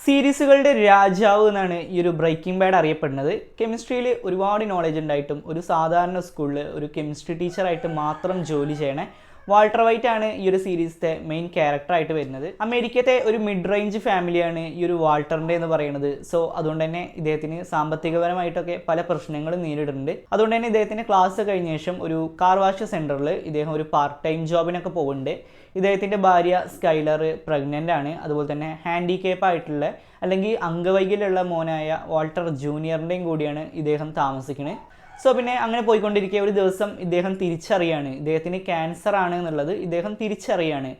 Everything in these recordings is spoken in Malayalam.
സീരീസുകളുടെ രാജാവ് എന്നാണ് ഈ ഒരു ബ്രേക്കിംഗ് ബാഡ് അറിയപ്പെടുന്നത്. കെമിസ്ട്രിയിൽ ഒരുപാട് നോളജ് ഉണ്ടായിട്ടും ഒരു സാധാരണ സ്കൂളിൽ ഒരു കെമിസ്ട്രി ടീച്ചറായിട്ട് മാത്രം ജോലി ചെയ്യണേ വാൾട്ടർ വൈറ്റ് ആണ് ഈ ഒരു സീരീസിലെ മെയിൻ ക്യാരക്ടറായിട്ട് വരുന്നത്. അമേരിക്കത്തെ ഒരു മിഡ് റേഞ്ച് ഫാമിലിയാണ് ഈ ഒരു വാൾട്ടറിൻ്റെ എന്ന് പറയുന്നത്. സോ അതുകൊണ്ട് തന്നെ ഇദ്ദേഹത്തിന് സാമ്പത്തികപരമായിട്ടൊക്കെ പല പ്രശ്നങ്ങളും നേരിടുന്നുണ്ട്. അതുകൊണ്ട് തന്നെ ഇദ്ദേഹത്തിൻ്റെ ക്ലാസ് കഴിഞ്ഞ ശേഷം ഒരു കാർ വാഷ് സെൻറ്ററിൽ ഇദ്ദേഹം ഒരു പാർട്ട് ടൈം ജോബിനൊക്കെ പോകുന്നുണ്ട്. ഇദ്ദേഹത്തിൻ്റെ ഭാര്യ സ്കൈലർ പ്രഗ്നൻ്റ് ആണ്. അതുപോലെ തന്നെ ഹാൻഡിക്കേപ്പ് ആയിട്ടുള്ള അല്ലെങ്കിൽ അംഗവൈകല്യമുള്ള മോനായ വാൾട്ടർ ജൂനിയറിൻ്റെയും കൂടിയാണ് ഇദ്ദേഹം താമസിക്കുന്നത്. സോ പിന്നെ അങ്ങനെ പോയിക്കൊണ്ടിരിക്കുക ഒരു ദിവസം ഇദ്ദേഹം തിരിച്ചറിയാണ് ഇദ്ദേഹത്തിന് ക്യാൻസർ ആണ് എന്നുള്ളത് ഇദ്ദേഹം തിരിച്ചറിയാണ്.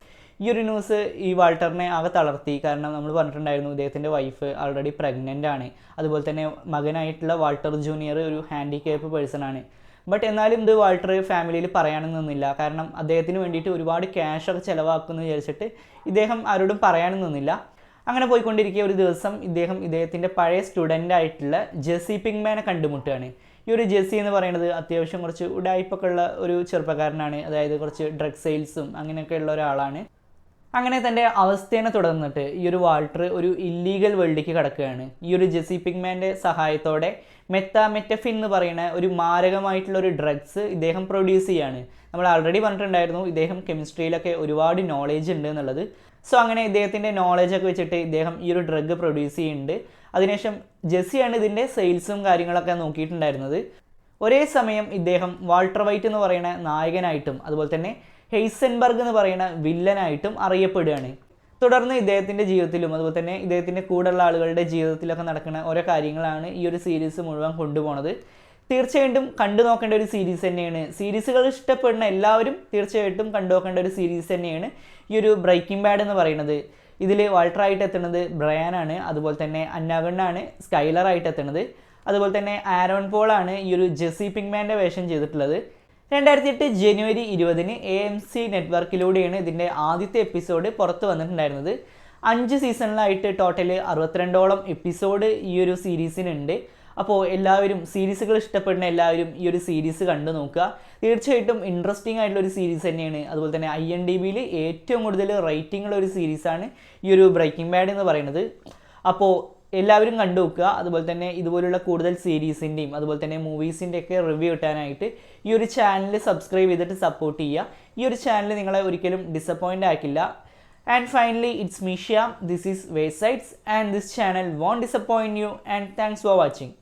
ഈ ഒരു ന്യൂസ് ഈ വാൾട്ടറിനെ ആകെ തളർത്തി. കാരണം നമ്മൾ പറഞ്ഞിട്ടുണ്ടായിരുന്നു ഇദ്ദേഹത്തിൻ്റെ വൈഫ് ആൾറെഡി പ്രഗ്നൻ്റ് ആണ്. അതുപോലെ തന്നെ മകനായിട്ടുള്ള വാൾട്ടർ ജൂനിയർ ഒരു ഹാൻഡിക്കേപ്പ് പേഴ്സൺ ആണ്. ബട്ട് എന്നാലും ഇത് വാൾട്ടർ ഫാമിലിയിൽ പറയാനും നിന്നില്ല. കാരണം അദ്ദേഹത്തിന് വേണ്ടിയിട്ട് ഒരുപാട് ക്യാഷൊക്കെ ചിലവാക്കുമെന്ന് വിചാരിച്ചിട്ട് ഇദ്ദേഹം ആരോടും പറയാനും നിന്നില്ല. അങ്ങനെ പോയിക്കൊണ്ടിരിക്കുക ഒരു ദിവസം ഇദ്ദേഹത്തിൻ്റെ പഴയ സ്റ്റുഡൻ്റ് ആയിട്ടുള്ള ജെസ്സി പിങ്ക്മാനെ കണ്ടുമുട്ടുകയാണ്. ഈ ഒരു ജെസ്സി എന്ന് പറയുന്നത് അത്യാവശ്യം കുറച്ച് ഉഡായിപ്പൊക്കെ ഉള്ള ഒരു ചെറുപ്പക്കാരനാണ്. അതായത് കുറച്ച് ഡ്രഗ് സെയിൽസും അങ്ങനെയൊക്കെ ഉള്ള ഒരാളാണ്. അങ്ങനെ തൻ്റെ അവസ്ഥേനെ തുടർന്നിട്ട് ഈ ഒരു വാൾട്ടർ ഒരു ഇല്ലീഗൽ വേൾഡിലേക്ക് കടക്കുകയാണ്. ഈ ഒരു ജെസ്സി പിങ്ക്മാൻ്റെ സഹായത്തോടെ മെറ്റാമെറ്റഫിൻ എന്ന് പറയുന്ന ഒരു മാരകമായിട്ടുള്ള ഒരു ഡ്രഗ്സ് ഇദ്ദേഹം പ്രൊഡ്യൂസ് ചെയ്യാണ്. നമ്മൾ ആൾറെഡി പറഞ്ഞിട്ടുണ്ടായിരുന്നു ഇദ്ദേഹം കെമിസ്ട്രിയിലൊക്കെ ഒരുപാട് നോളേജ് ഉണ്ട് എന്നുള്ളത്. സോ അങ്ങനെ ഇദ്ദേഹത്തിൻ്റെ നോളേജൊക്കെ വെച്ചിട്ട് ഇദ്ദേഹം ഈ ഒരു ഡ്രഗ് പ്രൊഡ്യൂസ് ചെയ്യുന്നുണ്ട്. അതിനുശേഷം ജെസ്സിയാണ് ഇതിൻ്റെ സെയിൽസും കാര്യങ്ങളൊക്കെ നോക്കിയിട്ടുണ്ടായിരുന്നത്. ഒരേ സമയം ഇദ്ദേഹം വാൾട്ടർ വൈറ്റ് എന്ന് പറയുന്ന നായകനായിട്ടും അതുപോലെ തന്നെ ഹെയ്സൻബർഗ് എന്ന് പറയുന്ന വില്ലനായിട്ടും അറിയപ്പെടുകയാണ്. തുടർന്ന് ഇദ്ദേഹത്തിൻ്റെ ജീവിതത്തിലും അതുപോലെ തന്നെ ഇദ്ദേഹത്തിൻ്റെ കൂടെയുള്ള ആളുകളുടെ ജീവിതത്തിലൊക്കെ നടക്കുന്ന ഓരോ കാര്യങ്ങളാണ് ഈ ഒരു സീരീസ് മുഴുവൻ കൊണ്ടുപോകുന്നത്. തീർച്ചയായിട്ടും കണ്ടു നോക്കേണ്ട ഒരു സീരീസ് തന്നെയാണ്. സീരീസുകൾ ഇഷ്ടപ്പെടുന്ന എല്ലാവരും തീർച്ചയായിട്ടും കണ്ടു നോക്കേണ്ട ഒരു സീരീസ് തന്നെയാണ് ഈ ഒരു ബ്രേക്കിംഗ് ബാഡ് എന്ന് പറയുന്നത്. ഇതിൽ വാൾട്ടറായിട്ട് എത്തുന്നത് ബ്രയാനാണ്. അതുപോലെ തന്നെ അന്നാഗണ്ണാണ് സ്കൈലറായിട്ട് എത്തുന്നത്. അതുപോലെ തന്നെ ആരോൺ പോളാണ് ഈ ഒരു ജെസ്സി പിങ്ക്മാൻ്റെ വേഷം ചെയ്തിട്ടുള്ളത്. 2008 ജനുവരി 20 AMC നെറ്റ്വർക്കിലൂടെയാണ് ഇതിൻ്റെ ആദ്യത്തെ എപ്പിസോഡ് പുറത്ത് വന്നിട്ടുണ്ടായിരുന്നത്. 5 സീസണിലായിട്ട് ടോട്ടൽ 62ഓളം എപ്പിസോഡ് ഈ ഒരു സീരീസിനുണ്ട്. അപ്പോൾ എല്ലാവരും സീരീസുകൾ ഇഷ്ടപ്പെടുന്ന എല്ലാവരും ഈ ഒരു സീരീസ് കണ്ടു നോക്കുക. തീർച്ചയായിട്ടും ഇൻട്രസ്റ്റിംഗ് ആയിട്ടുള്ള ഒരു സീരീസ് തന്നെയാണ്. അതുപോലെ തന്നെ IMDbയിൽ ഏറ്റവും കൂടുതൽ റേറ്റിംഗ് ഉള്ള ഒരു സീരീസാണ് ഈ ഒരു ബ്രേക്കിംഗ് ബാഡ് എന്ന് പറയുന്നത്. അപ്പോൾ എല്ലാവരും കണ്ടു നോക്കുക. അതുപോലെ തന്നെ ഇതുപോലുള്ള കൂടുതൽ സീരീസിൻ്റെയും അതുപോലെ തന്നെ മൂവീസിൻ്റെയൊക്കെ റിവ്യൂ കിട്ടാനായിട്ട് ഈ ഒരു ചാനൽ സബ്സ്ക്രൈബ് ചെയ്തിട്ട് സപ്പോർട്ട് ചെയ്യുക. ഈ ഒരു ചാനൽ നിങ്ങളെ ഒരിക്കലും ഡിസപ്പോയിൻ്റ് ആക്കില്ല. And finally it's me Shyam, this is waysides and this channel won't disappoint you and thanks for watching.